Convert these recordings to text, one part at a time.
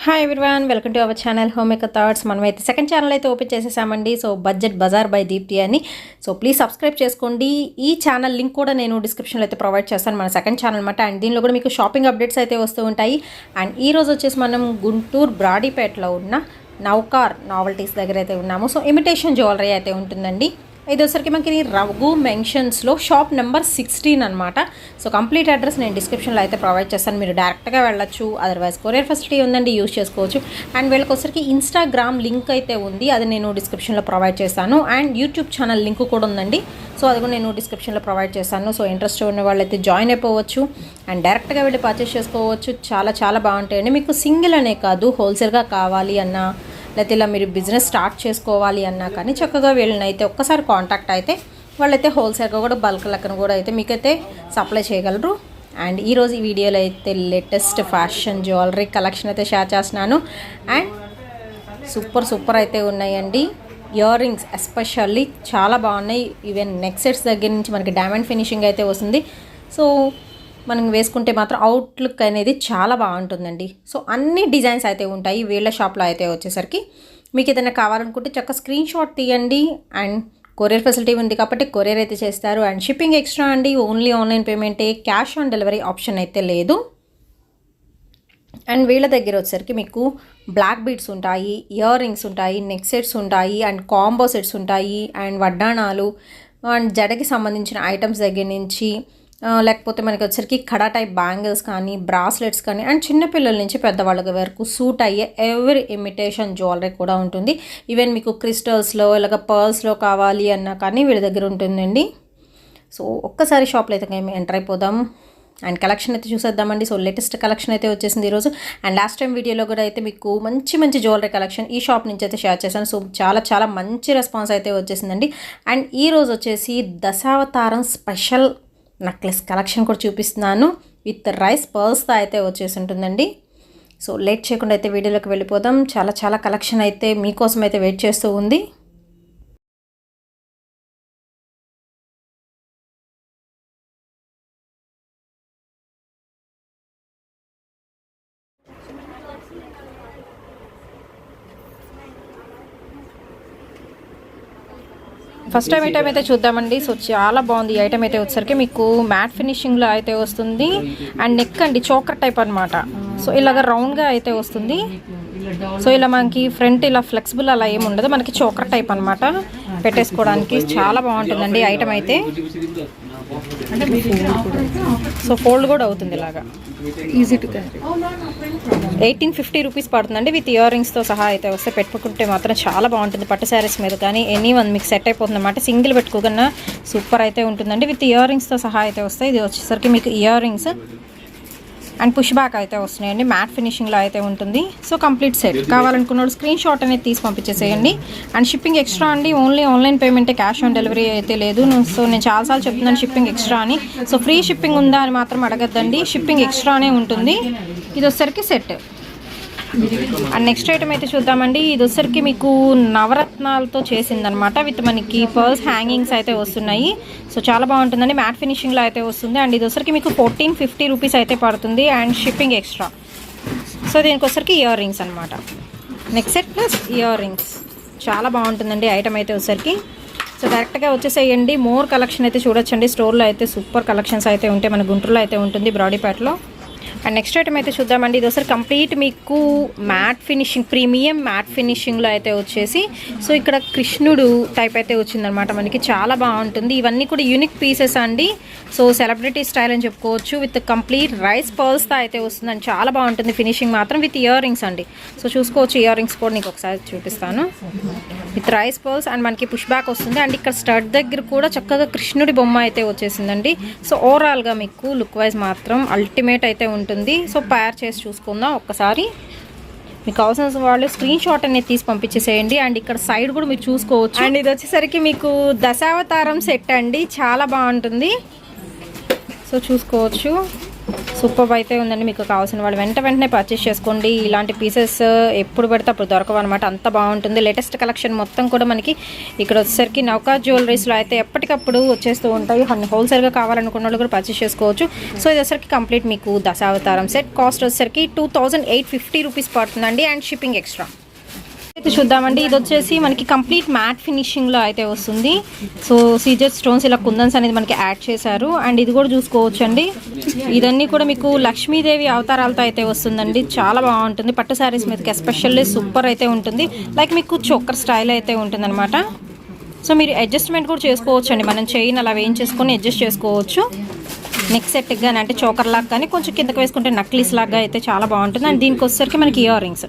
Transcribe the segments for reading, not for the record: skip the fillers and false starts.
Hi everyone, welcome to our channel home maker thoughts. మనమైతే second channel అయితే open చేసేసామండి. So budget bazaar by Deepthi అని. So please subscribe చేసుకోండి. ఈ channel link కూడా నేను డిస్క్రిప్షన్లో అయితే ప్రొవైడ్ చేస్తాను, మన సెకండ్ ఛానల్ అనమాట. అండ్ దీనిలో కూడా మీకు షాపింగ్ అప్డేట్స్ అయితే వస్తూ ఉంటాయి. అండ్ ఈ రోజు వచ్చేసి మనం గుంటూరు బ్రాడీపేటలో ఉన్న నౌకార్ నావల్టీస్ దగ్గర అయితే ఉన్నాము. సో ఇమిటేషన్ జ్యువెలరీ అయితే ఉంటుందండి. ఇది వచ్చరికి మనకి రఘు మెన్షన్స్లో షాప్ నెంబర్ 16 అనమాట. సో కంప్లీట్ అడ్రస్ నేను డిస్క్రిప్షన్లో అయితే ప్రొవైడ్ చేస్తాను, మీరు డైరెక్ట్గా వెళ్ళొచ్చు. అదర్వైజ్ కొరియర్ ఫెసిలిటీ ఉందండి, యూజ్ చేసుకోవచ్చు. అండ్ వీళ్ళకి వచ్చరికి ఇన్స్టాగ్రామ్ లింక్ అయితే ఉంది, అది నేను డిస్క్రిప్షన్లో ప్రొవైడ్ చేస్తాను. అండ్ యూట్యూబ్ ఛానల్ లింక్ కూడా ఉందండి, సో అది కూడా నేను డిస్క్రిప్షన్లో ప్రొవైడ్ చేస్తాను. సో ఇంట్రెస్ట్ ఉన్న వాళ్ళైతే జాయిన్ అయిపోవచ్చు అండ్ డైరెక్ట్గా వెళ్ళి పర్చేస్ చేసుకోవచ్చు. చాలా చాలా బాగుంటాయండి. మీకు సింగిల్ అనే కాదు, హోల్సేల్గా కావాలి అన్నా లేకపోతే ఇలా మీరు బిజినెస్ స్టార్ట్ చేసుకోవాలి అన్నా కానీ చక్కగా వీళ్ళని అయితే ఒక్కసారి కాంటాక్ట్ అయితే వాళ్ళైతే హోల్సేల్గా కూడా బల్క్ లెక్కన కూడా అయితే మీకైతే సప్లై చేయగలరు. అండ్ ఈరోజు ఈ వీడియోలో అయితే లేటెస్ట్ ఫ్యాషన్ జ్యువెలరీ కలెక్షన్ అయితే షేర్ చేస్తున్నాను. అండ్ సూపర్ అయితే ఉన్నాయండి. ఇయర్ రింగ్స్ ఎస్పెషల్లీ చాలా బాగున్నాయి. ఈవెన్ నెక్ సెట్స్ దగ్గర నుంచి మనకి డైమండ్ ఫినిషింగ్ అయితే వస్తుంది. సో మనం వేసుకుంటే మాత్రం అవుట్లుక్ అనేది చాలా బాగుంటుందండి. సో అన్ని డిజైన్స్ అయితే ఉంటాయి వీళ్ళ షాప్లో అయితే వచ్చేసరికి. మీకు ఏదైనా కావాలనుకుంటే చక్కగా స్క్రీన్ షాట్ తీయండి. అండ్ కొరియర్ ఫెసిలిటీ ఉంది కాబట్టి కొరియర్ అయితే చేస్తారు. అండ్ షిప్పింగ్ ఎక్స్ట్రా అండి, ఓన్లీ ఆన్లైన్ పేమెంటే, క్యాష్ ఆన్ డెలివరీ ఆప్షన్ అయితే లేదు. అండ్ వీళ్ళ దగ్గర వచ్చేసరికి మీకు బ్లాక్ బీడ్స్ ఉంటాయి, ఇయర్ రింగ్స్ ఉంటాయి, నెక్ సెట్స్ ఉంటాయి, అండ్ కాంబో సెట్స్ ఉంటాయి, అండ్ వడ్డాణాలు అండ్ జడకి సంబంధించిన ఐటమ్స్ దగ్గర నుంచి లేకపోతే మనకి వచ్చరికి కడా టైప్ బ్యాంగిల్స్ కానీ, బ్రాస్లెట్స్ కానీ, అండ్ చిన్నపిల్లల నుంచి పెద్దవాళ్ళ వరకు సూట్ అయ్యే ఎవరి ఇమిటేషన్ జ్యువెలరీ కూడా ఉంటుంది. ఈవెన్ మీకు క్రిస్టల్స్లో ఇలాగ పర్ల్స్లో కావాలి అన్నా కానీ వీళ్ళ దగ్గర ఉంటుందండి. సో ఒక్కసారి షాప్లో అయితే మేము ఎంటర్ అయిపోదాం అండ్ కలెక్షన్ అయితే చూసేద్దామండి. సో లేటెస్ట్ కలెక్షన్ అయితే వచ్చేసింది ఈరోజు. అండ్ లాస్ట్ టైం వీడియోలో కూడా అయితే మీకు మంచి జ్యువెలరీ కలెక్షన్ ఈ షాప్ నుంచి అయితే షేర్ చేశాను. సో చాలా మంచి రెస్పాన్స్ అయితే వచ్చేసిందండి. అండ్ ఈరోజు వచ్చేసి దశావతారం స్పెషల్ నెక్లెస్ కలెక్షన్ కూడా చూపిస్తున్నాను. విత్ రైస్ పర్ల్స్తో అయితే వచ్చేసి ఉంటుందండి. సో లేట్ చేయకుండా అయితే వీడియోలోకి వెళ్ళిపోదాం. చాలా కలెక్షన్ అయితే మీకోసం అయితే వెయిట్ చేస్తూ ఉంది. ఫస్ట్ ఐటమ్ అయితే చూద్దామండి. సో చాలా బాగుంది ఈ ఐటమ్ అయితే వచ్చేసరికి మీకు మ్యాట్ ఫినిషింగ్లో అయితే వస్తుంది. అండ్ నెక్ అండి చోకర్ టైప్ అనమాట. సో ఇలాగ రౌండ్గా అయితే వస్తుంది. సో ఇలా మనకి ఫ్రంట్ ఇలా ఫ్లెక్సిబుల్ అలా ఏమి ఉండదు, మనకి చోకర్ టైప్ అనమాట. పెట్టేసుకోవడానికి చాలా బాగుంటుందండి ఐటమ్ అయితే. సో ఫోల్డ్ కూడా అవుతుంది ఇలాగా, ఈజీ టు క్యారీ. 1850 రూపీస్ పడుతుందండి విత్ ఇయర్ రింగ్స్తో సహా అయితే వస్తే. పెట్టుకుంటే మాత్రం చాలా బాగుంటుంది పట్టు శారీస్ మీద కానీ ఎనీవన్ మీకు సెట్ అయిపోతుంది అనమాట. సింగిల్ పెట్టుకోకన్నా సూపర్ అయితే ఉంటుందండి. విత్ ఇయర్ రింగ్స్తో సహా అయితే వస్తాయి. ఇది వచ్చేసరికి మీకు earrings and push back అయితే వస్తున్నాయండి. మ్యాట్ ఫినిషింగ్లో అయితే ఉంటుంది. సో కంప్లీట్ సెట్ కావాలనుకున్నాడు స్క్రీన్ షాట్ అనేది తీసి పంపించేసేయండి. అండ్ షిప్పింగ్ ఎక్స్ట్రా అండి, ఓన్లీ ఆన్లైన్ పేమెంటే, క్యాష్ ఆన్ డెలివరీ అయితే లేదు. సో నేను చాలాసార్లు చెప్తున్నాను షిప్పింగ్ ఎక్స్ట్రా అని. సో ఫ్రీ షిప్పింగ్ ఉందా అని మాత్రం అడగద్దండి, షిప్పింగ్ ఎక్స్ట్రానే ఉంటుంది. ఇది వచ్చేసరికి సెట్. అండ్ నెక్స్ట్ ఐటమ్ అయితే చూద్దామండి. ఇది వచ్చరికి మీకు నవరత్నాలతో చేసిందనమాట. విత్ మనకి పర్ల్స్ హ్యాంగింగ్స్ అయితే వస్తున్నాయి. సో చాలా బాగుంటుందండి, మ్యాట్ ఫినిషింగ్లో అయితే వస్తుంది. అండ్ ఇది వచ్చరికి మీకు 1450 రూపీస్ అయితే పడుతుంది అండ్ షిప్పింగ్ ఎక్స్ట్రా. సో దీనికి వచ్చరికి ఇయర్ రింగ్స్ అనమాట, neck set plus ear rings. చాలా బాగుంటుందండి ఐటమ్ అయితే వచ్చరికి. సో డైరెక్ట్గా వచ్చేసేయండి. మోర్ కలెక్షన్ అయితే చూడొచ్చండి. స్టోర్లో అయితే సూపర్ కలెక్షన్స్ అయితే ఉంటాయి, మన గుంటూరులో అయితే ఉంటుంది బ్రాడీపేటలో. అండ్ నెక్స్ట్ ఐటమ్ అయితే చూద్దామండి. ఇది ఒకసారి కంప్లీట్ మీకు మ్యాట్ ఫినిషింగ్, ప్రీమియం మ్యాట్ ఫినిషింగ్లో అయితే వచ్చేసి సో ఇక్కడ కృష్ణుడు టైప్ అయితే వచ్చిందనమాట మనకి. చాలా బాగుంటుంది. ఇవన్నీ కూడా యూనిక్ పీసెస్ అండి. సో సెలబ్రిటీ స్టైల్ అని చెప్పుకోవచ్చు. విత్ కంప్లీట్ రైస్ పర్ల్స్తో అయితే వస్తుందండి. చాలా బాగుంటుంది ఫినిషింగ్ మాత్రం. విత్ ఇయర్ రింగ్స్ అండి. సో చూసుకోవచ్చు, ఇయర్ రింగ్స్ కూడా నీకు ఒకసారి చూపిస్తాను. విత్ రైస్ పర్ల్స్ అండ్ మనకి పుష్ బ్యాక్ వస్తుంది. అండ్ ఇక్కడ స్టడ్ దగ్గర కూడా చక్కగా కృష్ణుడి బొమ్మ అయితే వచ్చేసిందండి. సో ఓవరాల్గా మీకు లుక్ వైజ్ మాత్రం అల్టిమేట్ అయితే ఉంటుంది. సో పేర్ చేసి చూసుకుందాం ఒక్కసారి. మీకు కావాల్సిన వాళ్ళు స్క్రీన్ షాట్ అనేది తీసి పంపించేసేయండి. అండ్ ఇక్కడ సైడ్ కూడా మీరు చూసుకోవచ్చు. అండ్ ఇది వచ్చేసరికి మీకు దశావతారం సెట్ అండి, చాలా బాగుంటుంది. సో చూసుకోవచ్చు. సూపర్ అయితే ఉందండి. మీకు కావాల్సిన వాళ్ళు వెంటనే పర్చేస్ చేసుకోండి. ఇలాంటి పీసెస్ ఎప్పుడు పడితే అప్పుడు దొరకవు అనమాట, అంత బాగుంటుంది. లేటెస్ట్ కలెక్షన్ మొత్తం కూడా మనకి ఇక్కడ వచ్చేసరికి నౌకా జ్యువెలరీస్లో అయితే ఎప్పటికప్పుడు వచ్చేస్తూ ఉంటాయి. హోల్సేల్గా కావాలనుకున్న వాళ్ళు కూడా పర్చేస్ చేసుకోవచ్చు. సో ఇది వచ్చేసరికి కంప్లీట్ మీకు దశావతారం సెట్. కాస్ట్ వచ్చేసరికి 2850 రూపీస్ పడుతుందండి అండ్ షిప్పింగ్ ఎక్స్ట్రా. అయితే చూద్దామండి. ఇది వచ్చేసి మనకి కంప్లీట్ మ్యాట్ ఫినిషింగ్లో అయితే వస్తుంది. సో సీజర్ స్టోన్స్ ఇలా కుందన్స్ అనేది మనకి యాడ్ చేశారు. అండ్ ఇది కూడా చూసుకోవచ్చండి. ఇదన్నీ కూడా మీకు లక్ష్మీదేవి అవతారాలతో అయితే వస్తుందండి. చాలా బాగుంటుంది. పట్టు శారీస్ మీదకి ఎస్పెషల్లీ సూపర్ అయితే ఉంటుంది. లైక్ మీకు చోకర్ స్టైల్ అయితే ఉంటుంది అనమాట. సో మీరు అడ్జస్ట్మెంట్ కూడా చేసుకోవచ్చు అండి. మనం చైన్ అలా వేయించేసుకొని అడ్జస్ట్ చేసుకోవచ్చు. నెక్ సెట్ కానీ అంటే చోకర్ లాగా కానీ కొంచెం కిందకి వేసుకుంటే నక్లీస్ లాగా అయితే చాలా బాగుంటుంది. అండ్ దీనికి వచ్చేసరికి మనకి ఇయర్ రింగ్స్.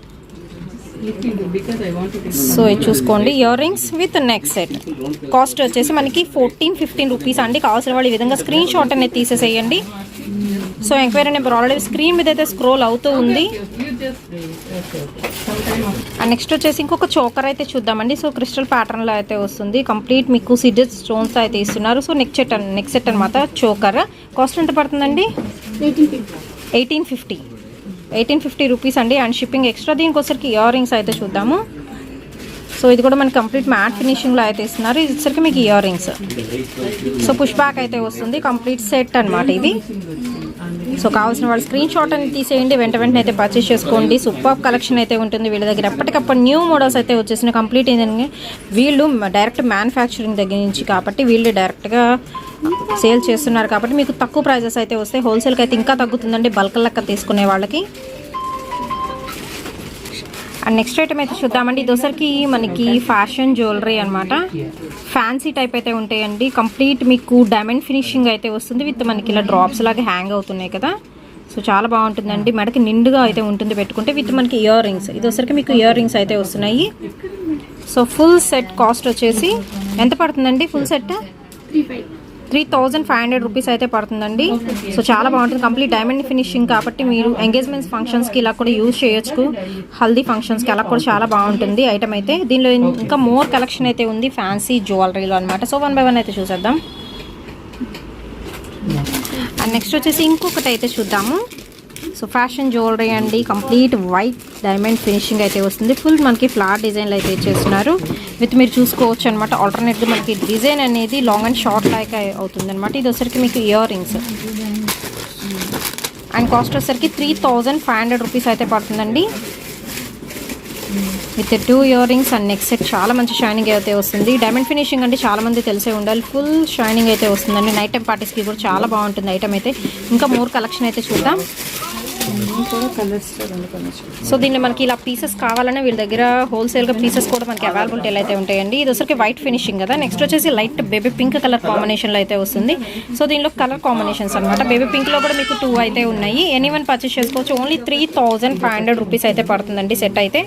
సో ఇది చూసుకోండి, ear rings with neck set. Cost వచ్చేసి మనకి 14-15 రూపీస్ అండి. కావాల్సిన వాళ్ళు ఈ విధంగా స్క్రీన్ షాట్ అనేది తీసేసేయండి. So enquiry number already screen మీద అయితే స్క్రోల్ అవుతూ ఉంది. అండ్ నెక్స్ట్ వచ్చేసి ఇంకొక చోకర్ అయితే చూద్దామండి. సో క్రిస్టల్ ప్యాటర్న్లో అయితే వస్తుంది. కంప్లీట్ మీకు సిజర్ స్టోన్స్ అయితే ఇస్తున్నారు. సో నెక్ సెట్ అనమాట చోకర్. కాస్ట్ ఎంత పడుతుందండి? 1850 రూపీస్ అండి అండ్ షిప్పింగ్ ఎక్స్ట్రా. దీనికి వచ్చరికి ఇయర్ రింగ్స్ అయితే చూద్దాము. సో ఇది కూడా మనకి కంప్లీట్ మ్యాట్ ఫినిషింగ్లో అయితే ఇస్తున్నారు. ఇది వచ్చరికి మీకు ear rings. So push back అయితే వస్తుంది. కంప్లీట్ సెట్ అనమాట ఇది. సో కావాల్సిన వాళ్ళు స్క్రీన్ షాట్ అని తీసేయండి. వెంటనే అయితే పర్చేస్ చేసుకోండి. సూపర్ కలెక్షన్ అయితే ఉంటుంది వీళ్ళ దగ్గర. ఎప్పటికప్పుడు న్యూ మోడల్స్ అయితే వచ్చేసిన. కంప్లీట్ ఏంటంటే వీళ్ళు డైరెక్ట్ మ్యానుఫ్యాక్చరింగ్ దగ్గర నుంచి కాబట్టి వీళ్ళు డైరెక్ట్గా సేల్ చేస్తున్నారు కాబట్టి మీకు తక్కువ ప్రైజెస్ అయితే వస్తాయి. హోల్సేల్కి అయితే ఇంకా తగ్గుతుందండి బల్క్ లెక్క తీసుకునే వాళ్ళకి. అండ్ నెక్స్ట్ ఐటమ్ అయితే చూద్దామండి. ఇది వచ్చరికి మనకి ఫ్యాషన్ జ్యువెలరీ అనమాట. ఫ్యాన్సీ టైప్ అయితే ఉంటాయండి. కంప్లీట్ మీకు డైమండ్ ఫినిషింగ్ అయితే వస్తుంది. విత్ మనకి ఇలా డ్రాప్స్ లాగా హ్యాంగ్ అవుతున్నాయి కదా. సో చాలా బాగుంటుందండి. మెడకి నిండుగా అయితే ఉంటుంది పెట్టుకుంటే. విత్ మనకి ఇయర్ రింగ్స్. ఇది వచ్చరికి మీకు ఇయర్ రింగ్స్ అయితే వస్తున్నాయి. సో ఫుల్ సెట్ కాస్ట్ వచ్చేసి ఎంత పడుతుందండి? ఫుల్ సెట్ 3500 రూపీస్ అయితే పడుతుందండి. సో చాలా బాగుంటుంది. కంప్లీట్ డైమండ్ ఫినిషింగ్ కాబట్టి మీరు ఎంగేజ్మెంట్స్ ఫంక్షన్స్కి ఇలా కూడా యూజ్ చేయొచ్చు. హల్దీ ఫంక్షన్స్కి అలా కూడా చాలా బాగుంటుంది ఐటమ్ అయితే. దీనిలో ఇంకా మోర్ కలెక్షన్ అయితే ఉంది ఫ్యాన్సీ జ్యువెలరీలో అనమాట. సో 1 by 1 అయితే చూసేద్దాం. అండ్ నెక్స్ట్ వచ్చేసి ఇంకొకటి అయితే చూద్దాము. సో ఫ్యాషన్ జ్యువెలరీ అండి. కంప్లీట్ వైట్ డైమండ్ ఫినిషింగ్ అయితే వస్తుంది. ఫుల్ మనకి ఫ్లవర్ డిజైన్లు అయితే ఇచ్చేస్తున్నారు. విత్ మీరు చూసుకోవచ్చు అనమాట. ఆల్టర్నేట్గా మనకి డిజైన్ అనేది లాంగ్ అండ్ షార్ట్ లైక్ అవుతుంది అనమాట. ఇది వచ్చరికి మీకు ఇయర్ రింగ్స్ అండ్ కాస్ట్ వచ్చరికి 3500 రూపీస్ అయితే పడుతుందండి. With 2 ear rings and neck set. చాలా మంచి షైనింగ్ అయితే వస్తుంది. డైమండ్ ఫినిషింగ్ అంటే చాలా మంది తెలిసే ఉండాలి. ఫుల్ షైనింగ్ అయితే వస్తుందండి. నైట్ టైం పార్టీస్కి కూడా చాలా బాగుంటుంది ఐటమ్ అయితే. ఇంకా మోర్ కలెక్షన్ అయితే చూద్దాం. సో దీనిలో మనకి ఇలా పీసెస్ కావాలన్నా వీళ్ళ దగ్గర హోల్సేల్గా పీసెస్ కూడా మనకి అవైలబిలిటీ అయితే ఉంటాయండి. ఇది వచ్చరికి వైట్ ఫినిషింగ్ కదా. నెక్స్ట్ వచ్చేసి లైట్ బేబీ పింక్ కలర్ కాంబినేషన్లో అయితే వస్తుంది. సో దీనిలో కలర్ కాంబినేషన్స్ అనమాట. బేబీ పింక్లో కూడా మీకు 2 అయితే ఉన్నాయి. ఎనీవన్ పర్చేస్ చేసుకోవచ్చు. ఓన్లీ 3500 రూపీస్ అయితే పడుతుందండి సెట్ అయితే.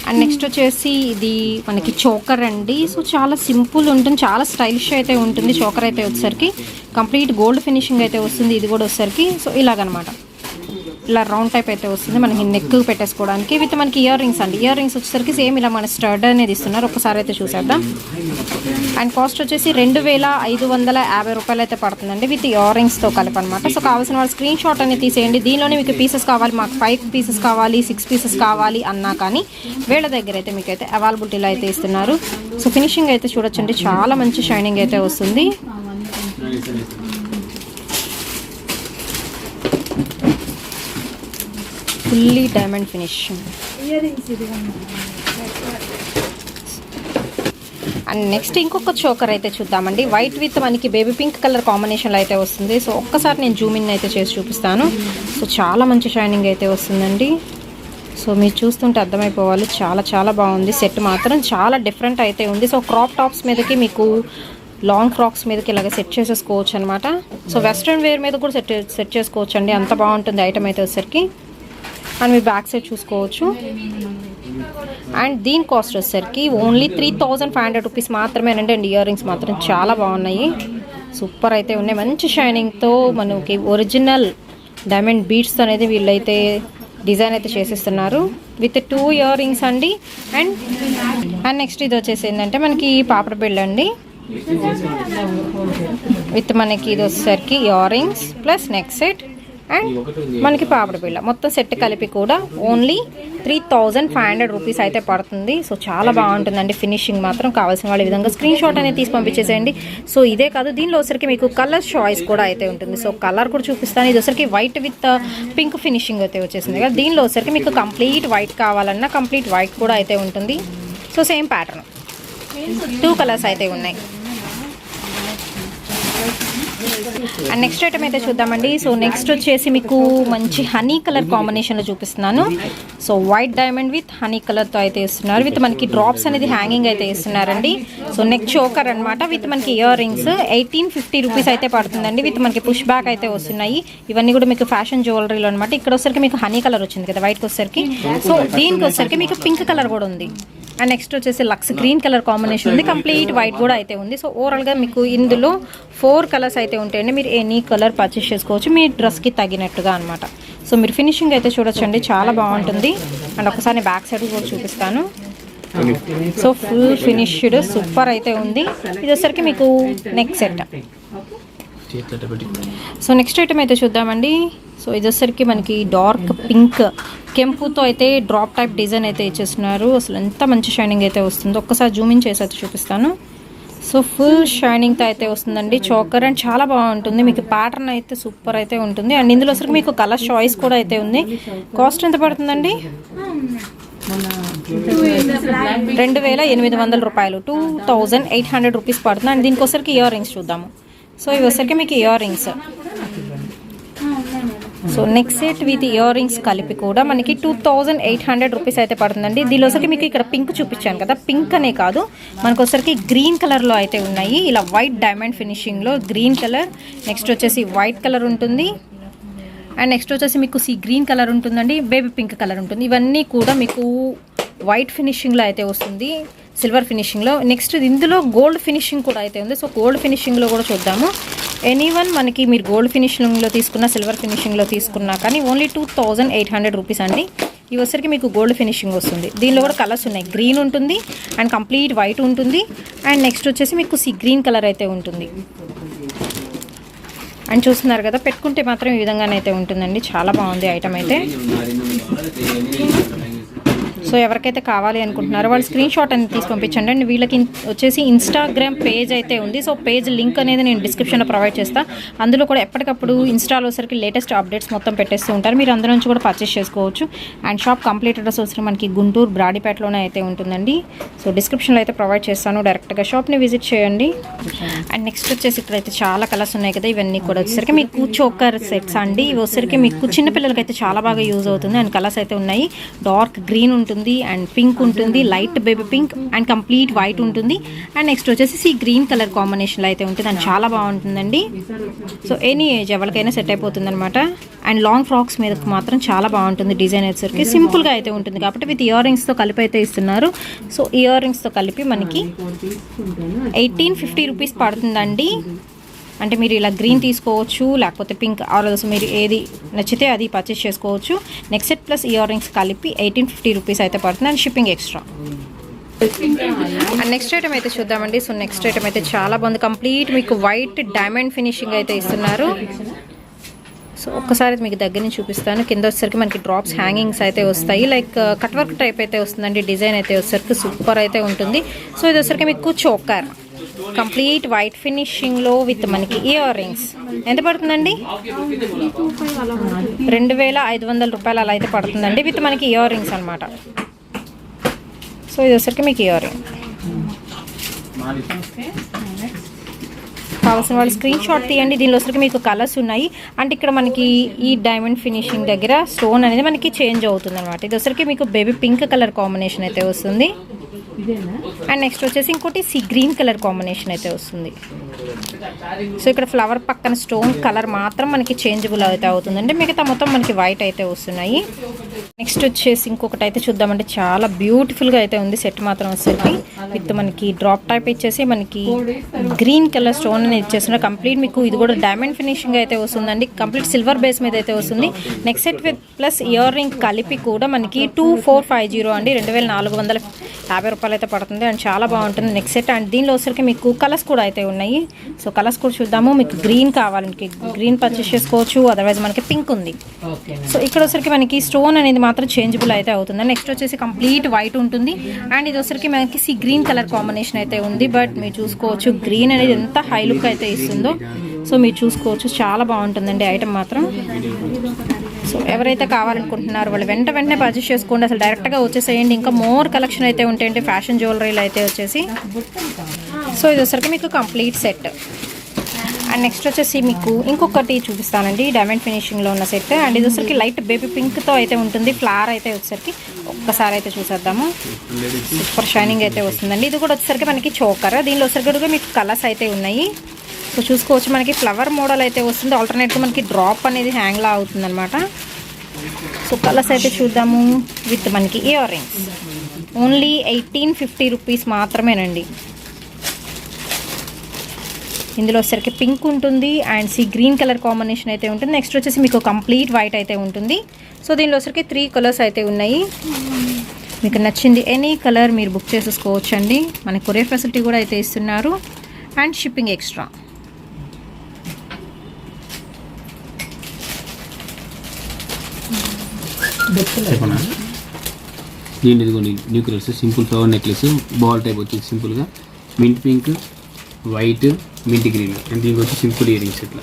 అండ్ నెక్స్ట్ వచ్చేసి ఇది మనకి చోకర్ అండి. సో చాలా సింపుల్ ఉంటుంది, చాలా స్టైలిష్ అయితే ఉంటుంది. చోకర్ అయితే వచ్చేసరికి కంప్లీట్ గోల్డ్ ఫినిషింగ్ అయితే వస్తుంది. ఇది కూడా వచ్చేసరికి సో ఇలాగనమాట. ఇలా రౌండ్ టైప్ అయితే వస్తుంది మనకి నెక్ పెట్టేసుకోవడానికి. విత్ మనకి ఇయర్ రింగ్స్ అండి. ఇయర్ రింగ్స్ వచ్చేసరికి సేమ్ ఇలా మన స్టడ్ అనేది ఇస్తున్నారు. ఒకసారి అయితే చూసేద్దాం. అండ్ కాస్ట్ వచ్చేసి 2550 రూపాయలు అయితే పడుతుందండి విత్ ఇయర్ రింగ్స్తో కలిపి అనమాట. సో కావాల్సిన వాళ్ళు స్క్రీన్ షాట్ అనేది తీసేయండి. దీనిలోనే మీకు పీసెస్ కావాలి, మాకు 5 పీసెస్ కావాలి, 6 పీసెస్ కావాలి అన్నా కానీ వీళ్ళ దగ్గర అయితే మీకు అయితే అవైలబిలిటీలో అయితే ఇస్తున్నారు. సో ఫినిషింగ్ అయితే చూడొచ్చండి. చాలా మంచి షైనింగ్ అయితే వస్తుంది. Fully diamond finishing. And next ఇంకొక చోకర్ అయితే చూద్దామండి. వైట్ విత్ మనకి బేబీ పింక్ కలర్ కాంబినేషన్లో అయితే వస్తుంది. సో ఒక్కసారి నేను జూమ్ ఇన్ అయితే చేసి చూపిస్తాను. సో చాలా మంచి షైనింగ్ అయితే వస్తుందండి. సో మీరు చూస్తుంటే అర్థమైపోవాలి. చాలా చాలా బాగుంది. సెట్ మాత్రం చాలా డిఫరెంట్ అయితే ఉంది. సో క్రాప్ టాప్స్ మీదకి మీకు లాంగ్ ఫ్రాక్స్ మీదకి ఇలాగ సెట్ చేసేసుకోవచ్చు అనమాట. సో వెస్ట్రన్ వేర్ మీద కూడా సెట్ చేసుకోవచ్చు అండి. అంత బాగుంటుంది ఐటమ్ అయితే వచ్చేసరికి. అండ్ మీ బ్యాక్ సైడ్ చూసుకోవచ్చు. అండ్ దీని కాస్ట్ వచ్చేసరికి ఓన్లీ 3500 రూపీస్ మాత్రమేనండి. అండ్ ఇయర్ రింగ్స్ మాత్రం చాలా బాగున్నాయి. సూపర్ అయితే ఉన్నాయి. మంచి షైనింగ్తో మనకి ఒరిజినల్ డైమండ్ బీడ్స్తో అనేది వీళ్ళైతే డిజైన్ అయితే చేసిస్తున్నారు విత్ 2 ఇయర్ రింగ్స్ అండి. అండ్ నెక్స్ట్ ఇది వచ్చేసి ఏంటంటే మనకి పాపడ బిళ్ళ అండి. విత్ మనకి ఇది వచ్చేసరికి ear rings plus neck set and మనకి పాపడ బిళ్ళ మొత్తం సెట్ కలిపి కూడా ఓన్లీ 3500 రూపీస్ అయితే పడుతుంది. సో చాలా బాగుంటుందండి ఫినిషింగ్ మాత్రం. కావాల్సిన వాళ్ళు ఈ విధంగా స్క్రీన్ షాట్ అనేది తీసి పంపించేసేయండి. సో ఇదే కాదు, దీనిలో వచ్చరికి మీకు కలర్ చాయిస్ కూడా అయితే ఉంటుంది. సో కలర్ కూడా చూపిస్తాను. ఇది వచ్చరికి వైట్ విత్ పింక్ ఫినిషింగ్ అయితే వచ్చేసింది కదా. దీనిలో వచ్చరికి మీకు కంప్లీట్ వైట్ కావాలన్నా కంప్లీట్ వైట్ కూడా అయితే ఉంటుంది. సో సేమ్ ప్యాటర్న్ 2 కలర్స్ అయితే ఉన్నాయి. అండ్ నెక్స్ట్ ఐటమ్ అయితే చూద్దామండి. సో నెక్స్ట్ వచ్చేసి మీకు మంచి హనీ కలర్ కాంబినేషన్లో చూపిస్తున్నాను. So white diamond with honey కలర్తో అయితే ఇస్తున్నారు. విత్ మనకి డ్రాప్స్ అనేది హ్యాంగింగ్ అయితే ఇస్తున్నారండి. సో నెక్ చోకర్ అనమాట. విత్ మనకి ఇయర్ రింగ్స్ 1850 రూపీస్ అయితే పడుతుందండి. విత్ మనకి పుష్ బ్యాక్ అయితే వస్తున్నాయి. ఇవన్నీ కూడా మీకు ఫ్యాషన్ జ్యువెలరీలో అనమాట. ఇక్కడ వచ్చరికి మీకు హనీ కలర్ వచ్చింది కదా వైట్కి వచ్చరికి. సో దీనికి వచ్చరికి మీకు పింక్ కలర్ కూడా ఉంది. అండ్ నెక్స్ట్ వచ్చేసి లక్స్ గ్రీన్ కలర్ కాంబినేషన్ ఉంది. కంప్లీట్ వైట్ కూడా అయితే ఉంది. సో ఓవరాల్గా మీకు ఇందులో 4 కలర్స్ అయితే ఉంటాయండి. మీరు ఎనీ కలర్ పర్చేస్ చేసుకోవచ్చు మీ డ్రెస్కి తగినట్టుగా అనమాట. సో మీరు ఫినిషింగ్ అయితే చూడొచ్చండి, చాలా బాగుంటుంది. అండ్ ఒకసారి బ్యాక్ సైడ్ కూడా చూపిస్తాను. సో ఫుల్ ఫినిష్డ్ సూపర్ అయితే ఉంది. ఇది వచ్చరికి మీకు neck set. So next item అయితే చూద్దామండి. సో ఇది వచ్చరికి మనకి డార్క్ పింక్ కెంపుతో అయితే డ్రాప్ టైప్ డిజైన్ అయితే ఇచ్చేస్తున్నారు. అసలు ఎంత మంచి షైనింగ్ అయితే వస్తుందో ఒక్కసారి జూమ్ ఇన్ చేసి అయితే చూపిస్తాను. సో ఫుల్ షైనింగ్తో అయితే వస్తుందండి చోకర్. అండ్ చాలా బాగుంటుంది. మీకు ప్యాటర్న్ అయితే సూపర్ అయితే ఉంటుంది. అండ్ ఇందులో వచ్చరికి మీకు కలర్ చాయిస్ కూడా అయితే ఉంది. కాస్ట్ ఎంత పడుతుందండి? 2800 రూపాయలు, 2800 రూపీస్ పడుతుంది. అండ్ దీనికి వచ్చరికి ఇయర్ రింగ్స్ చూద్దాము. సో ఇవి వచ్చరికి మీకు ear rings. So neck set with ear rings కలిపి కూడా మనకి 2800 రూపీస్ అయితే పడుతుందండి. దీనిలో వచ్చరికి మీకు ఇక్కడ పింక్ చూపించాను కదా, పింక్ అనే కాదు మనకు వచ్చరికి గ్రీన్ కలర్లో అయితే ఉన్నాయి. ఇలా వైట్ డైమండ్ ఫినిషింగ్లో గ్రీన్ కలర్, నెక్స్ట్ వచ్చేసి వైట్ కలర్ ఉంటుంది. అండ్ నెక్స్ట్ వచ్చేసి మీకు గ్రీన్ కలర్ ఉంటుందండి, బేబీ పింక్ కలర్ ఉంటుంది. ఇవన్నీ కూడా మీకు వైట్ ఫినిషింగ్లో అయితే వస్తుంది, సిల్వర్ ఫినిషింగ్లో. నెక్స్ట్ ఇందులో గోల్డ్ ఫినిషింగ్ కూడా అయితే ఉంది. సో గోల్డ్ ఫినిషింగ్లో కూడా చూద్దాము. ఎనీవన్ మనకి మీరు గోల్డ్ ఫినిషింగ్లో తీసుకున్న సిల్వర్ ఫినిషింగ్లో తీసుకున్నా కానీ ఓన్లీ 2800 రూపీస్ అండి. ఇవి వచ్చరికి మీకు గోల్డ్ ఫినిషింగ్ వస్తుంది. దీనిలో కూడా కలర్స్ ఉన్నాయి. గ్రీన్ ఉంటుంది అండ్ కంప్లీట్ వైట్ ఉంటుంది. అండ్ నెక్స్ట్ వచ్చేసి మీకు గ్రీన్ కలర్ అయితే ఉంటుంది. అండ్ చూస్తున్నారు కదా, పెట్టుకుంటే మాత్రం ఈ విధంగానైతే ఉంటుందండి. చాలా బాగుంది ఐటమ్ అయితే. సో ఎవరికైతే కావాలి అనుకుంటున్నారో వాళ్ళు స్క్రీన్ షాట్ అనేది తీసి పంపించండి. అండ్ వీళ్ళకి వచ్చేసి ఇన్స్టాగ్రామ్ పేజ్ అయితే ఉంది. సో పేజ్ లింక్ అనేది నేను డిస్క్రిప్షన్లో ప్రొవైడ్ చేస్తాను. అందులో కూడా ఎప్పటికప్పుడు ఇన్స్టాలో వచ్చరికి లేటెస్ట్ అప్డేట్స్ మొత్తం పెట్టేస్తూ ఉంటారు. మీరు అందులో నుంచి కూడా పర్చేస్ చేసుకోవచ్చు. అండ్ షాప్ కంప్లీట్ అడ్రస్ వచ్చి మనకి గుంటూరు బ్రాడీపేటలోనే అయితే ఉంటుందండి. సో డిస్క్రిప్షన్లో అయితే ప్రొవైడ్ చేస్తాను, డైరెక్ట్గా షాప్ని విజిట్ చేయండి. అండ్ నెక్స్ట్ వచ్చేసి ఇక్కడైతే చాలా కలర్స్ ఉన్నాయి కదా. ఇవన్నీ కూడా వచ్చేసరికి మీకు చోకర్ సెట్స్ అండి. ఇవి వచ్చేసరికి మీకు చిన్నపిల్లలకి అయితే చాలా బాగా యూజ్ అవుతుంది. అండ్ కలర్స్ అయితే ఉన్నాయి. డార్క్ గ్రీన్ ఉంటుంది అండ్ పింక్ ఉంటుంది, light baby pink and complete white ఉంటుంది. అండ్ నెక్స్ట్ వచ్చేసి గ్రీన్ కలర్ కాంబినేషన్లో అయితే ఉంటుంది. అండ్ చాలా బాగుంటుందండి. సో ఎనీ ఏజ్ ఎవరికైనా సెట్ అయిపోతుంది అనమాట. అండ్ లాంగ్ ఫ్రాక్స్ మీద మాత్రం చాలా బాగుంటుంది. డిజైన్ వచ్చేసరికి సింపుల్గా అయితే ఉంటుంది కాబట్టి విత్ ఇయర్ రింగ్స్తో కలిపి అయితే ఇస్తున్నారు. సో ఇయర్ రింగ్స్తో కలిపి మనకి 1850 రూపీస్ పడుతుందండి. అంటే మీరు ఇలా గ్రీన్ తీసుకోవచ్చు, లేకపోతే పింక్ ఆల్సో మీరు ఏది నచ్చితే అది పర్చేస్ చేసుకోవచ్చు. Neck set plus ear rings కలిపి 1850 రూపీస్ అయితే పడుతుంది. And shipping extra. And next item అయితే చూద్దామండి. సో నెక్స్ట్ ఐటమ్ అయితే చాలా బాగుంది. కంప్లీట్ మీకు వైట్ డైమండ్ ఫినిషింగ్ అయితే ఇస్తున్నారు. సో ఒక్కసారి మీకు దగ్గర నుంచి చూపిస్తాను. కింద వచ్చేసరికి మనకి డ్రాప్స్ హ్యాంగింగ్స్ అయితే వస్తాయి. లైక్ కట్ వర్క్ టైప్ అయితే వస్తుందండి. డిజైన్ అయితే వచ్చేసరికి సూపర్ అయితే ఉంటుంది. సో ఇది వచ్చేసరికి మీకు చోకర్ కంప్లీట్ వైట్ ఫినిషింగ్లో విత్ మనకి ఇయర్ రింగ్స్. ఎంత పడుతుందండి? 2500 రూపాయలు అలా అయితే పడుతుందండి విత్ మనకి ఇయర్ రింగ్స్ అనమాట. సో ఇది వచ్చరికి మీకు ఇయర్ రింగ్. కావాల్సిన వాళ్ళు స్క్రీన్ షాట్ తీయండి. దీనిలో వచ్చరికి మీకు కలర్స్ ఉన్నాయి. అంటే ఇక్కడ మనకి ఈ డైమండ్ ఫినిషింగ్ దగ్గర స్టోన్ అనేది మనకి చేంజ్ అవుతుంది అనమాట. ఇది వచ్చరికి మీకు బేబీ పింక్ కలర్ కాంబినేషన్ అయితే వస్తుంది. అండ్ నెక్స్ట్ వచ్చేసి ఇంకోటి గ్రీన్ కలర్ కాంబినేషన్ అయితే వస్తుంది. సో ఇక్కడ ఫ్లవర్ పక్కన స్టోన్ కలర్ మాత్రం మనకి చేంజబుల్ అయితే అవుతుందండి, మిగతా మొత్తం మనకి వైట్ అయితే వస్తున్నాయి. నెక్స్ట్ వచ్చేసి ఇంకొకటి అయితే చూద్దామంటే చాలా బ్యూటిఫుల్గా అయితే ఉంది సెట్ మాత్రం వచ్చేసి విత్ మనకి డ్రాప్ టైప్ ఇచ్చేసి మనకి గ్రీన్ కలర్ స్టోన్ అనేది ఇచ్చేస్తున్నారు. కంప్లీట్ మీకు ఇది కూడా డైమండ్ ఫినిషింగ్ అయితే వస్తుందండి, కంప్లీట్ సిల్వర్ బేస్ మీద అయితే వస్తుంది. Next set with plus ear ring కలిపి కూడా మనకి 2450 అండి, 2450 రూపాయలు అయితే పడుతుంది అండ్ చాలా బాగుంటుంది నెక్స్ట్ సెట్. అండ్ దీనిలో వచ్చరికి మీకు కలర్స్ కూడా అయితే ఉన్నాయి. సో కలర్స్ కూడా చూద్దాము. మీకు గ్రీన్ కావాలంటే గ్రీన్ పర్చేస్ చేసుకోవచ్చు, అదర్వైజ్ మనకి పింక్ ఉంది. సో ఇక్కడ వచ్చరికి మనకి స్టోన్ అనేది మాత్రం చేంజబుల్ అయితే అవుతుంది. నెక్స్ట్ వచ్చేసి కంప్లీట్ వైట్ ఉంటుంది అండ్ ఇది వచ్చరికి మనకి గ్రీన్ కలర్ కాంబినేషన్ అయితే ఉంది. బట్ మీరు చూసుకోవచ్చు గ్రీన్ అనేది ఎంత హై లుక్ అయితే ఇస్తుందో. సో మీరు చూసుకోవచ్చు చాలా బాగుంటుందండి ఐటమ్ మాత్రం. సో ఎవరైతే కావాలనుకుంటున్నారో వాళ్ళు వెంటనే పర్చేస్ చేసుకోండి, అసలు డైరెక్ట్గా వచ్చేసేయండి. ఇంకా మోర్ కలెక్షన్ అయితే ఉంటాయంటే ఫ్యాషన్ జ్యువెలరీలు అయితే వచ్చేసి. సో ఇది వచ్చరికి మీకు కంప్లీట్ సెట్. అండ్ నెక్స్ట్ వచ్చేసి మీకు ఇంకొకటి చూపిస్తానండి, డైమండ్ ఫినిషింగ్లో ఉన్న సెట్. అండ్ ఇది వచ్చరికి లైట్ బేబీ పింక్తో అయితే ఉంటుంది, ఫ్లవర్ అయితే వచ్చేసరికి ఒక్కసారి అయితే చూసేద్దాము. సూపర్ షైనింగ్ అయితే వస్తుందండి. ఇది కూడా వచ్చేసరికి మనకి చోకర్, దీనిలో వచ్చరికి మీకు కలర్స్ అయితే ఉన్నాయి. సో చూసుకోవచ్చు మనకి ఫ్లవర్ మోడల్ అయితే వస్తుంది, ఆల్టర్నేట్గా మనకి డ్రాప్ అనేది హ్యాంగ్లా అవుతుంది అనమాట. సో కలర్స్ అయితే చూద్దాము. విత్ మనకి ఇయర్ రింగ్స్ ఓన్లీ 1850 రూపీస్ మాత్రమేనండి. ఇందులో వచ్చేసరికి పింక్ ఉంటుంది అండ్ గ్రీన్ కలర్ కాంబినేషన్ అయితే ఉంటుంది. నెక్స్ట్ వచ్చేసి మీకు కంప్లీట్ వైట్ అయితే ఉంటుంది. సో దీనిలో వచ్చరికి 3 కలర్స్ అయితే ఉన్నాయి. మీకు నచ్చింది ఎనీ కలర్ మీరు బుక్ చేసేసుకోవచ్చు అండి. మనకి కొరియర్ ఫెసిలిటీ కూడా అయితే ఇస్తున్నారు అండ్ షిప్పింగ్ ఎక్స్ట్రా. చెప్పనా నేను ఇదిగోండి new colours simple flower necklace ball type వచ్చేసి సింపుల్గా mint pink, white, mint green and దీనికి వచ్చి సింపుల్ ఇయర్ రింగ్స్ ఇట్లా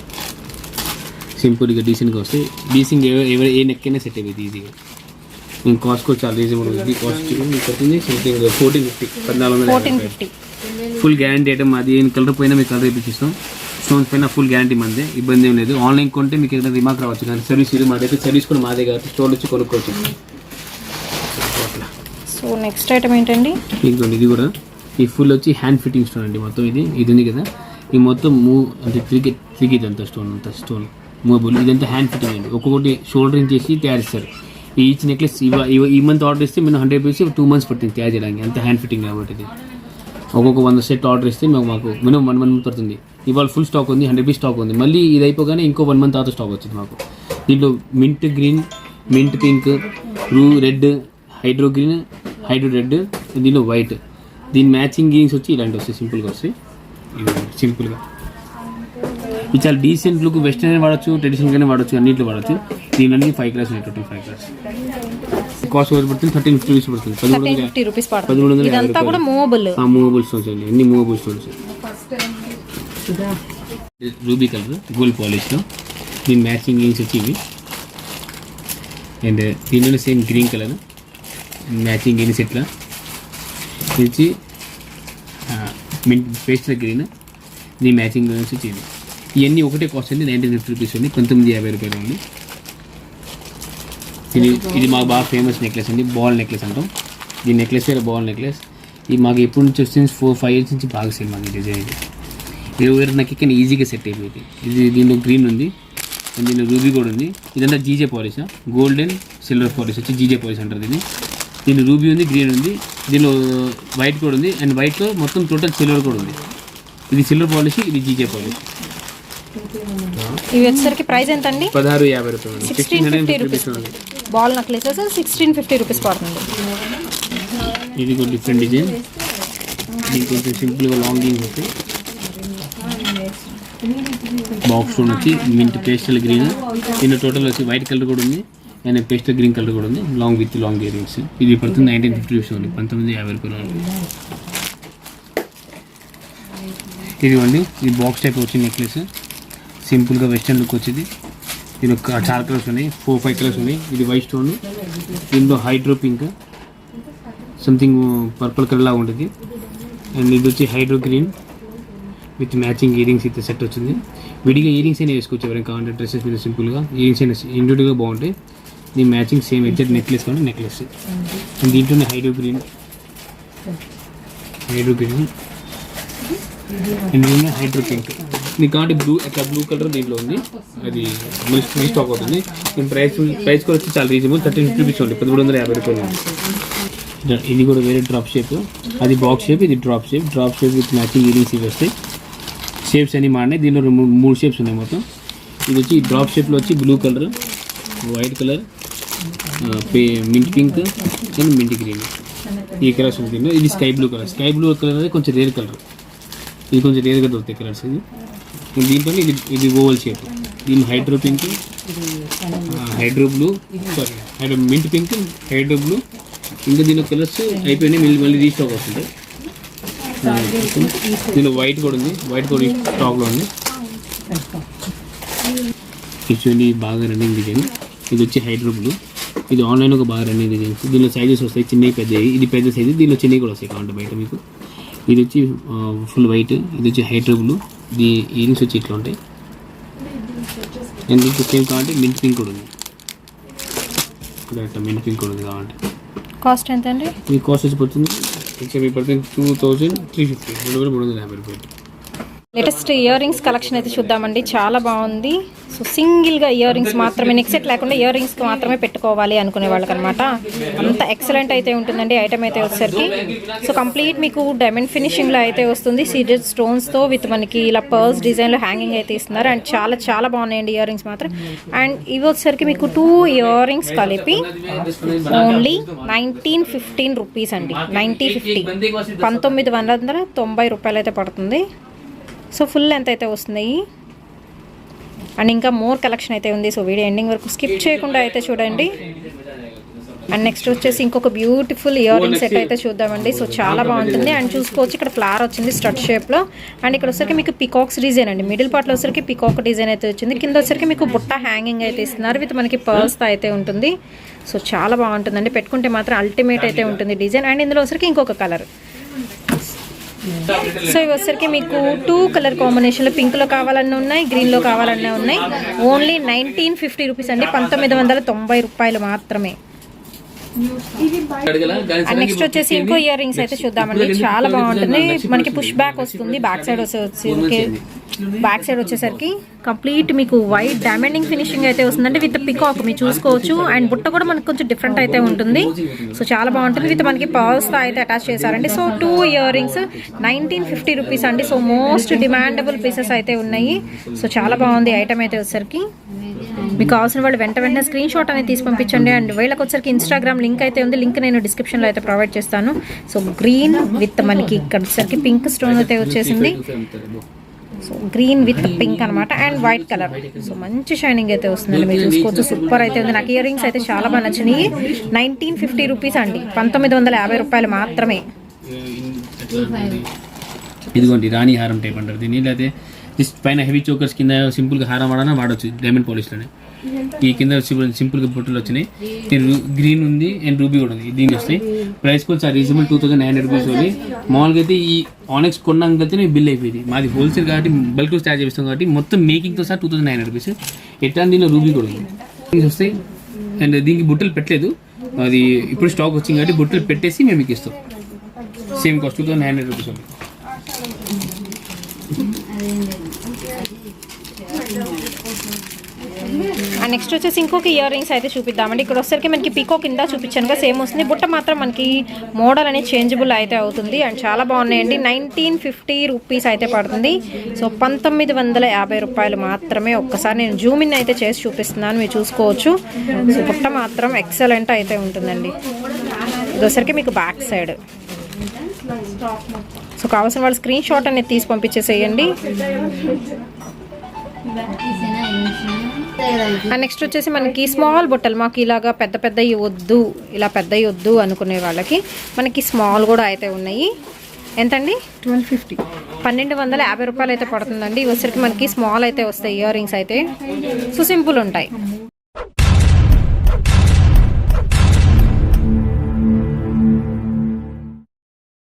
సింపుల్గా డీసెంట్గా వస్తాయి. డీసెంట్ ఏ నెక్ అయినా సెట్ అయిపోయింది ఈజీగా. నేను కాస్ట్ కూడా చాలా రీజనబుల్ ఉంది. కాస్ట్ మీకు వచ్చింది సంథింగ్ 1450 ఫుల్ గ్యారంటీ ఐటమ్. అది ఏం కలర్ పోయినా మీకు కలర్ వేయించిస్తాం. స్టోన్స్ పైన ఫుల్ గ్యారంటీ మందే, ఇబ్బంది ఏం లేదు. ఆన్లైన్ కొంటే మీకు ఏదైనా రిమార్క్ రావచ్చు కానీ సర్వీస్ ఇది మాదైతే సర్వీస్ కూడా మాదే కాబట్టి స్టోర్ వచ్చి కొనుక్కోవచ్చు. సో నెక్స్ట్ ఐటమ్ ఏంటండి? ఇంకోండి ఇది కూడా ఈ ఫుల్ వచ్చి హ్యాండ్ ఫిట్టింగ్ స్టోన్ అండి. మొత్తం ఇది ఉంది కదా, ఈ మొత్తం మూవ్ అంటే త్రిక్ ఇదంతా స్టోన్ మూవబుల్. ఇదంతా హ్యాండ్ ఫిట్టింగ్ అండి. ఒక్కొక్కటి షోల్డరింగ్ చేసి తయారు చేస్తారు. ఈచ్ నెక్లెస్ ఈ మంత్ ఆర్డర్ ఇస్తే మేము 100 రూపీస్ 2 months పడుతుంది తయారు చేయడానికి, అంత హ్యాండ్ ఫిట్టింగ్ కాబట్టి. ఇది ఒక్కొక్క 100 సెట్ ఆర్డర్ ఇస్తే మాకు మినిమం 1 month పడుతుంది. ఇవాళ ఫుల్ స్టాక్ ఉంది, 100 రూపీస్ స్టాక్ ఉంది. మళ్ళీ ఇది అయిపోగానే ఇంకో 1 month తర్వాత స్టాక్ వచ్చింది మాకు. దీంట్లో mint green, mint pink, red, hydro green, hydro red, దీనిలో వైట్. దీని మ్యాచింగ్ గ్రీన్స్ వచ్చి ఇలాంటి వస్తాయి, సింపుల్గా వస్తాయి. సింపుల్గా ఇది చాలా డీసెంట్ లుక్. వెస్టర్న్ వాడచ్చు, ట్రెడిషనల్గానే వాడచ్చు, అన్నింటిలో వాడచ్చు. దీని అన్ని 5 classes ఉన్నాయి, టోటల్ 5 classes. కాస్ట్ పడుతుంది 1350 రూపీస్ పడుతుంది. 1350 రూపీస్ పడుతుంది. ఇదంతా కూడా మూవబుల్ స్టోన్స్ అండి, అన్ని movable stones. Ruby colour gold పాలిష్లో దీని మ్యాచింగ్ గ్రీన్స్ వచ్చి ఇవి. అండ్ దీనిలో same green colour matching greens ఇట్లా వచ్చి మింట్ పేస్టల్ గ్రీన్, దీని మ్యాచింగ్ గ్రీన్స్ వచ్చి ఇది. ఇవన్నీ ఒకటే కాస్ట్ అండి, 1950 రూపీస్ ఉంది, 1950 రూపాయలు ఉంది. ఇది మాకు బాగా ఫేమస్ నెక్లెస్ అండి, బాల్ నెక్లెస్ అంటాం. ఈ నెక్లెస్ వేరే బాల్ నెక్లెస్. ఇది మాకు ఎప్పటి నుంచి వస్తుంది 4-5 years నుంచి బాగా సేల్ మాకు డిజైన్. ఇది వేరే నాకు ఇక్కడ ఈజీగా సెట్ అయిపోయింది. ఇది దీనిలో గ్రీన్ ఉంది, దీనిలో రూబీ కూడా ఉంది. ఇదంతా GJ polish, gold and silver polish వచ్చి జీజే పాలిష్ అంటారు దీన్ని. దీనిలో రూబీ ఉంది, గ్రీన్ ఉంది, దీనిలో వైట్ కూడా ఉంది. అండ్ వైట్లో మొత్తం టోటల్ సిల్వర్ కూడా ఉంది. ఇది సిల్వర్ పాలిష్, ఇది జీజే పాలిష్. ఇవి వచ్చేసరికి ప్రైస్ ఎంత అండి? 1650 రూపాయలు. 1650 రూపీస్ బాల్ నెక్లెస్ 1650 రూపీస్ పడుతుంది. ఇది కూడా డిఫరెంట్ డిజైన్. దీనికి కొంచెం సింపుల్గా లాంగ్ జీన్స్ వస్తాయి. బాక్స్ స్టోన్ వచ్చి మింట్ పేస్టల్ గ్రీన్, దీని టోటల్ వచ్చి వైట్ కలర్ కూడా ఉంది అండ్ పేస్టల్ గ్రీన్ కలర్ కూడా ఉంది. Long with long ear rings. ఇది పడుతుంది 1950 రూపీస్ ఉంది, 1950 రూపాయలు. ఇదిగోండి ఇది బాక్స్ టైప్ వచ్చి నెక్లెస్, సింపుల్గా వెస్టర్న్ లుక్ వచ్చింది. దీని ఒక 4 కలర్స్ ఉన్నాయి, 4-5 కలర్స్ ఉన్నాయి. ఇది వైట్ స్టోన్, దీనిలో hydro pink, something purple colour లాగా ఉంటుంది. అండ్ ఇది వచ్చి hydro green with matching earrings అయితే సెట్ వచ్చింది. విడిగా ఇయరింగ్స్ అయినా వేసుకోవచ్చు ఎవరైనా కావాలంటే, డ్రెస్సెస్ మీద సింపుల్గా ఇయరింగ్స్ అయినా ఇండివిజువల్గా బాగుంటాయి. దీని మ్యాచింగ్ సేమ్ ఎగ్జాక్ట్ నెక్లెస్ కానీ నెక్లెస్. అండ్ దీంట్లోనే హైడ్రో గ్రీన్ అండ్ దీని హైడ్రో పింక్. మీకు కాబట్టి బ్లూ కలర్ దీంట్లో ఉంది, అది రీస్టాక్ అవుతుంది. దీని ప్రైస్ కూడా వచ్చి చాలా రీజనబుల్, 1350 రూపీస్ ఉంది, 1350 రూపాయలు ఉంది. ఇది కూడా వేరే డ్రాప్ షేప్, అది బాక్స్ షేప్, ఇది drop shape with matching earrings ఇవి వస్తాయి. షేప్స్ అన్ని మారినాయి, దీనిలో 3 షేప్స్ ఉన్నాయి మొత్తం. ఇది వచ్చి డ్రాప్ షేప్లో వచ్చి blue colour, white colour, mint pink and mint green, ఈ కలర్స్ ఉంది. ఇది స్కై బ్లూ కలర్ అనేది కొంచెం రేర్ కలర్, ఇది కొంచెం రేర్గా దొరుకుతాయి కలర్స్. ఇది దీంట్లో ఇది ఓవల్ షేప్, దీని hydro pink, hydro blue, mint pink, hydro blue. ఇంకా దీని కలర్స్ అయిపోయినాయి, మళ్ళీ రీస్టాక్ వస్తుంది. దీనిలో వైట్ కూడా ఉంది, వైట్ కూడా స్టాక్లో ఉంది. యాక్చువల్లీ బాగా రన్నింగ్ డిజైన్. ఇది వచ్చి హైడ్రో బ్లూ, ఇది ఆన్లైన్ ఒక బాగా రన్నింగ్ డిజైన్స్. దీనిలో సైజెస్ వస్తాయి, చిన్నవి పెద్దవి. ఇది పెద్ద సైజు, దీనిలో చిన్నవి కూడా వస్తాయి కావాలి బయట మీకు. ఇది వచ్చి ఫుల్ వైట్, ఇది వచ్చి హైడ్రో బ్లూ. ఇది ఇయరింగ్స్ వచ్చి ఇట్లా ఉంటాయి. అండ్ దీనికి సేమ్ కావాలంటే మింట్ పింక్ కూడా ఉంది, మింట్ పింక్ కూడా ఉంది కావాలంటే. కాస్ట్ ఎంత అండి? ఈ కాస్ట్ వచ్చి పడుతుంది 2350, 350 రూపాయలు. లేటెస్ట్ ఇయర్ రింగ్స్ కలెక్షన్ అయితే చూద్దామండి, చాలా బాగుంది. సో సింగిల్గా ఇయర్ రింగ్స్ మాత్రమే, నెక్ సెట్ లేకుండా ఇయర్ రింగ్స్కి మాత్రమే పెట్టుకోవాలి అనుకునే వాళ్ళకి అనమాట. అంత ఎక్సలెంట్ అయితే ఉంటుందండి ఐటమ్ అయితే వచ్చేసరికి. సో కంప్లీట్ మీకు డైమండ్ ఫినిషింగ్లో అయితే వస్తుంది, సీజెడ్ స్టోన్స్తో విత్ మనకి ఇలా పర్ల్స్ డిజైన్లో హ్యాంగింగ్ అయితే ఇస్తున్నారు. అండ్ చాలా చాలా బాగున్నాయండి ఇయర్ రింగ్స్ మాత్రం. అండ్ ఇవి వచ్చేసరికి మీకు 2 ఇయర్ రింగ్స్ కలిపి ఓన్లీ 1915 రూపీస్ అండి. 1990 రూపాయలు అయితే పడుతుంది. సో ఫుల్ లెంత్ అయితే వస్తున్నాయి. అండ్ ఇంకా మోర్ కలెక్షన్ అయితే ఉంది. సో వీడియో ఎండింగ్ వరకు స్కిప్ చేయకుండా అయితే చూడండి. అండ్ నెక్స్ట్ వచ్చేసి ఇంకొక బ్యూటిఫుల్ ఇయర్ రింగ్ సెట్ అయితే చూద్దామండి. సో చాలా బాగుంటుంది. అండ్ చూసుకోవచ్చు ఇక్కడ ఫ్లవర్ వచ్చింది స్టడ్ షేప్లో. అండ్ ఇక్కడ వచ్చరికి మీకు పికాక్స్ డిజైన్ అండి, మిడిల్ పార్ట్లో వచ్చరికి పికాక్ డిజైన్ అయితే వచ్చింది. కింద వచ్చరికి మీకు బుట్ట హ్యాంగింగ్ అయితే ఇస్తున్నారు విత్ మనకి పర్ల్స్తో అయితే ఉంటుంది. సో చాలా బాగుంటుందండి, పెట్టుకుంటే మాత్రం అల్టిమేట్ అయితే ఉంటుంది డిజైన్. అండ్ ఇందులో వచ్చరికి ఇంకొక కలర్. సో ఇవి వచ్చరికి మీకు 2 కలర్ కాంబినేషన్లో, పింక్లో కావాలన్నా ఉన్నాయి, గ్రీన్లో కావాలన్నా ఉన్నాయి. ఓన్లీ 1950 రూపీస్ అండి, 1990 రూపాయలు మాత్రమే. అండ్ నెక్స్ట్ వచ్చేసి ఇంకో ఇయర్ రింగ్స్ అయితే చూద్దామండి, చాలా బాగుంటుంది. మనకి పుష్ బ్యాక్ వస్తుంది, బ్యాక్ సైడ్ వచ్చేసరికి కంప్లీట్ మీకు వైట్ డైమండింగ్ ఫినిషింగ్ అయితే వస్తుందండి విత్ పికాక్ మీరు చూసుకోవచ్చు. అండ్ బుట్ట కూడా మనకు కొంచెం డిఫరెంట్ అయితే ఉంటుంది. సో చాలా బాగుంటుంది విత్ మనకి పర్ల్స్తో అయితే అటాచ్ చేశారండి. సో 2 ఇయర్ రింగ్స్ 1950 రూపీస్ అండి. సో మోస్ట్ డిమాండబుల్ పీసెస్ అయితే ఉన్నాయి. సో చాలా బాగుంది ఐటమ్ అయితే వచ్చేసరికి. మీకు కావాల్సిన వాళ్ళు వెంటనే స్క్రీన్ షాట్ అనేది తీసి పంపించండి. అండ్ వీళ్ళకి వచ్చరికి ఇన్స్టాగ్రామ్ లింక్ అయితే ఉంది, లింక్ నేను డిస్క్రిప్షన్లో అయితే ప్రొవైడ్ చేస్తాను. సో గ్రీన్ విత్ మనకి ఇక్కడ వచ్చరికి పింక్ స్టోన్ అయితే వచ్చేసింది. సో గ్రీన్ విత్ పింక్ అనమాట, అండ్ వైట్ కలర్. సో మంచి షైనింగ్ అయితే వస్తుందండి, మీరు చూసుకోవచ్చు. సూపర్ అయితే ఉంది. నాకు ఇయర్ రింగ్స్ అయితే చాలా బాగా నచ్చినాయి. 1950 రూపీస్ అండి, 1950 రూపాయలు మాత్రమే. ఇదిగోండి రాణి హారం టైప్ అంటారు దీన్ని, లేకపోతే జస్ట్ పైన హెవీ చోకర్స్ కింద సింపుల్గా హారం వాడనా వాడచ్చు డైమండ్ పాలిష్లోనే. ఈ కింద సింపుల్గా బొట్టులు వచ్చినాయి. గ్రీన్ ఉంది అండ్ రూబీ కూడా ఉంది, దీనికి వస్తాయి. ప్రైస్ కూడా చాలా రీజనబుల్, 2900 రూపీస్ ఉంది. మామూలుగా అయితే ఈ ఆనెక్స్ కొన్నాకైతే బిల్ అయిపోయింది. మాది హోల్సేల్ కాబట్టి బల్క్ స్టార్ట్ చేస్తాం కాబట్టి మొత్తం మేకింగ్తో సహా 2900 రూపీస్. ఎట్లా దీనిలో రూబీ కూడా ఉంది, దీనికి వస్తాయి. అండ్ దీనికి బుట్టలు పెట్టలేదు, అది ఇప్పుడు స్టాక్ వచ్చింది కాబట్టి బుట్టలు పెట్టేసి మేము మీకు ఇస్తాం. సేమ్ కాస్ట్ 2900 రూపీస్ ఉంది. అండ్ నెక్స్ట్ వచ్చేసి ఇంకొక ఇయర్ రింగ్స్ అయితే చూపిద్దామండి. ఇక్కడ వచ్చేసరికి మనకి పీకో కింద చూపించానుగా సేమ్ వస్తుంది, బుట్ట మాత్రం మనకి మోడల్ అనేది చేంజబుల్ అయితే అవుతుంది. అండ్ చాలా బాగున్నాయండి. 1950 రూపీస్ అయితే పడుతుంది. సో 1950 రూపాయలు మాత్రమే. ఒక్కసారి నేను జూమ్ ఇన్ అయితే చేసి చూపిస్తున్నాను, మీరు చూసుకోవచ్చు. సో బుట్ట మాత్రం ఎక్సలెంట్ అయితే ఉంటుందండి. ఇది వచ్చేసరికి మీకు బ్యాక్ సైడ్. సో కావాల్సిన వాళ్ళు స్క్రీన్ షాట్ అనేది తీసి పంపించేసేయండి. అండ్ నెక్స్ట్ వచ్చేసి మనకి స్మాల్ బుట్టలు, మాకు ఇలాగా పెద్ద పెద్దవి వద్దు, ఇలా పెద్దవి వద్దు అనుకునే వాళ్ళకి మనకి స్మాల్ కూడా అయితే ఉన్నాయి. ఎంతండి? 1250, 1250 రూపాయలు అయితే పడుతుందండి. ఇవి వచ్చరికి మనకి స్మాల్ అయితే వస్తాయి ఇయర్ రింగ్స్ అయితే. సో సింపుల్ ఉంటాయి.